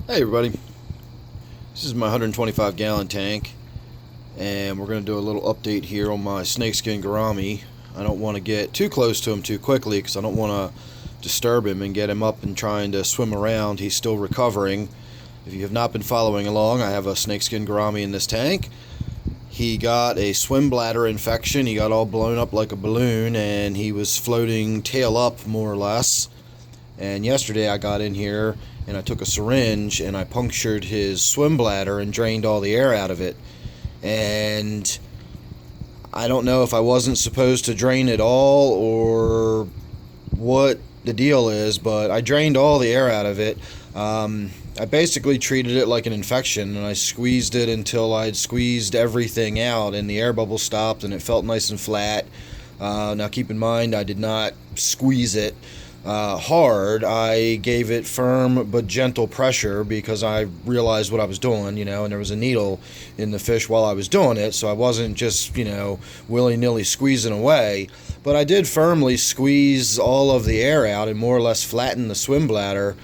Hey everybody, this is my 125 gallon tank and we're going to do a little update here on my Snakeskin Gourami. I don't want to get too close to him too quickly because I don't want to disturb him and get him up and trying to swim around. He's still recovering. If you have not been following along, I have a Snakeskin Gourami in this tank. He got a swim bladder infection. He got all blown up like a balloon and he was floating tail up more or less. And yesterday I got in here and I took a syringe and I punctured his swim bladder and drained all the air out of it. And I don't know if I wasn't supposed to drain it all or what the deal is, but I drained all the air out of it. I basically treated it like an infection and I squeezed it until I'd squeezed everything out and the air bubble stopped and it felt nice and flat. Now keep in mind I did not squeeze it hard. I gave it firm but gentle pressure because I realized what I was doing, and there was a needle in the fish while I was doing it, so I wasn't just, willy-nilly squeezing away. But I did firmly squeeze all of the air out and more or less flatten the swim bladder.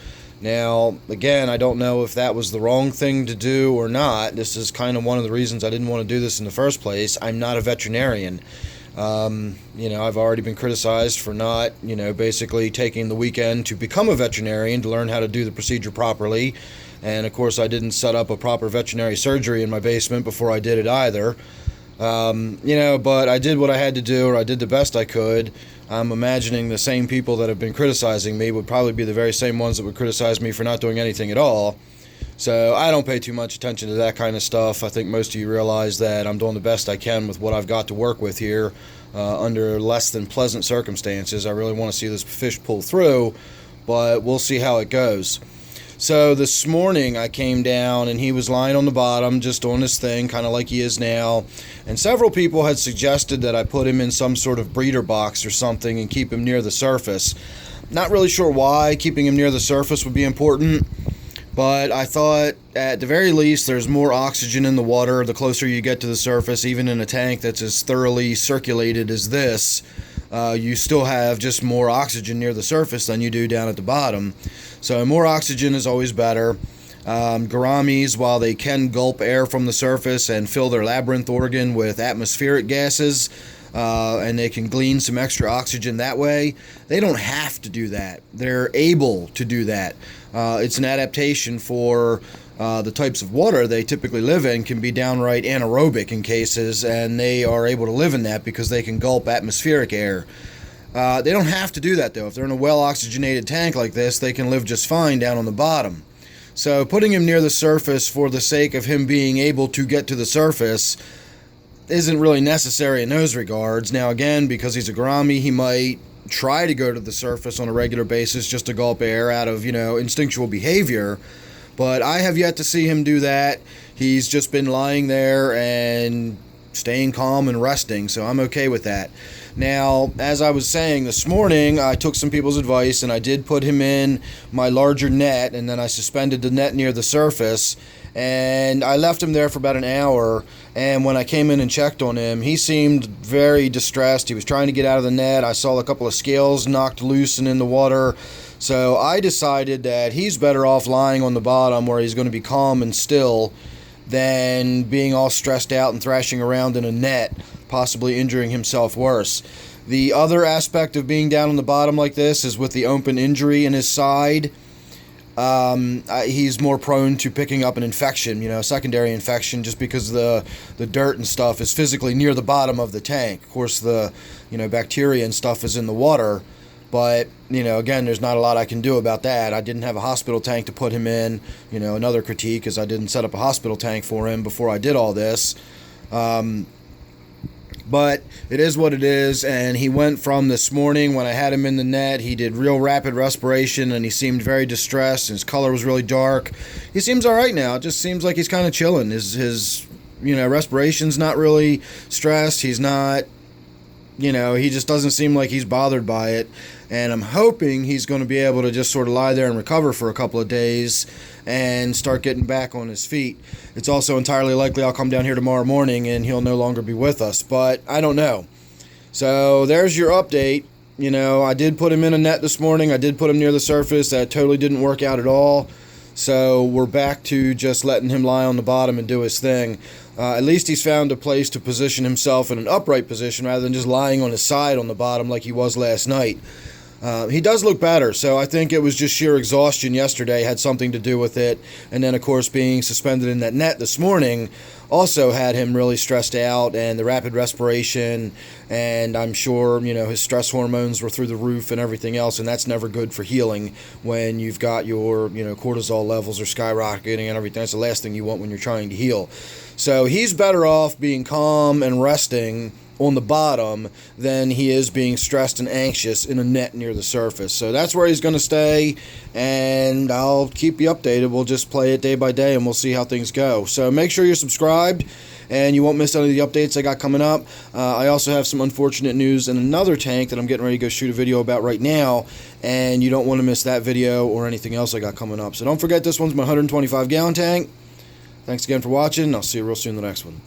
Now, again, I don't know if that was the wrong thing to do or not. This is kind of one of the reasons I didn't want to do this in the first place. I'm not a veterinarian. I've already been criticized for not, basically taking the weekend to become a veterinarian to learn how to do the procedure properly. And of course, I didn't set up a proper veterinary surgery in my basement before I did it either. But I did what I had to do, or I did the best I could. I'm imagining the same people that have been criticizing me would probably be the very same ones that would criticize me for not doing anything at all. So I don't pay too much attention to that kind of stuff. I think most of you realize that I'm doing the best I can with what I've got to work with here under less than pleasant circumstances. I really want to see this fish pull through, but we'll see how it goes. So this morning I came down and he was lying on the bottom just doing his thing, kind of like he is now. And several people had suggested that I put him in some sort of breeder box or something and keep him near the surface. Not really sure why keeping him near the surface would be important. But I thought, at the very least, there's more oxygen in the water the closer you get to the surface. Even in a tank that's as thoroughly circulated as this, you still have just more oxygen near the surface than you do down at the bottom. So more oxygen is always better. Gouramis, while they can gulp air from the surface and fill their labyrinth organ with atmospheric gases, and they can glean some extra oxygen that way, they don't have to do that. They're able to do that. It's an adaptation for the types of water they typically live in can be downright anaerobic in cases, and they are able to live in that because they can gulp atmospheric air. They don't have to do that, though. If they're in a well-oxygenated tank like this, they can live just fine down on the bottom. So putting him near the surface for the sake of him being able to get to the surface isn't really necessary in those regards. Now again, because he's a gourami, he might try to go to the surface on a regular basis just to gulp air out of, instinctual behavior, but I have yet to see him do that. He's just been lying there and staying calm and resting, so I'm okay with that. Now, as I was saying this morning, I took some people's advice and I did put him in my larger net, and then I suspended the net near the surface, and I left him there for about an hour. And when I came in and checked on him, he seemed very distressed. He was trying to get out of the net. I saw a couple of scales knocked loose and in the water. So I decided that he's better off lying on the bottom where he's going to be calm and still than being all stressed out and thrashing around in a net, possibly injuring himself worse. The other aspect of being down on the bottom like this is with the open injury in his side. He's more prone to picking up an infection, a secondary infection, just because the dirt and stuff is physically near the bottom of the tank. Of course, the bacteria and stuff is in the water, but again, there's not a lot I can do about that. I didn't have a hospital tank to put him in. Another critique is I didn't set up a hospital tank for him before I did all this. But it is what it is, and he went from this morning when I had him in the net, he did real rapid respiration and he seemed very distressed, and his color was really dark. He seems all right now. It just seems like he's kind of chilling. His respiration's not really stressed. He's not, he just doesn't seem like he's bothered by it. And I'm hoping he's going to be able to just sort of lie there and recover for a couple of days and start getting back on his feet. It's also entirely likely I'll come down here tomorrow morning and he'll no longer be with us, but I don't know. So there's your update. I did put him in a net this morning. I did put him near the surface. That totally didn't work out at all. So we're back to just letting him lie on the bottom and do his thing. At least he's found a place to position himself in an upright position rather than just lying on his side on the bottom like he was last night. He does look better, so I think it was just sheer exhaustion yesterday had something to do with it. And then, of course, being suspended in that net this morning also had him really stressed out, and the rapid respiration, and I'm sure, his stress hormones were through the roof and everything else, and that's never good for healing when you've got your, cortisol levels are skyrocketing and everything. That's the last thing you want when you're trying to heal. So he's better off being calm and resting on the bottom than he is being stressed and anxious in a net near the surface. So that's where he's going to stay, and I'll keep you updated. We'll just play it day by day, and we'll see how things go. So make sure you're subscribed, and you won't miss any of the updates I got coming up. I also have some unfortunate news in another tank that I'm getting ready to go shoot a video about right now, and you don't want to miss that video or anything else I got coming up. So don't forget, this one's my 125-gallon tank. Thanks again for watching. I'll see you real soon in the next one.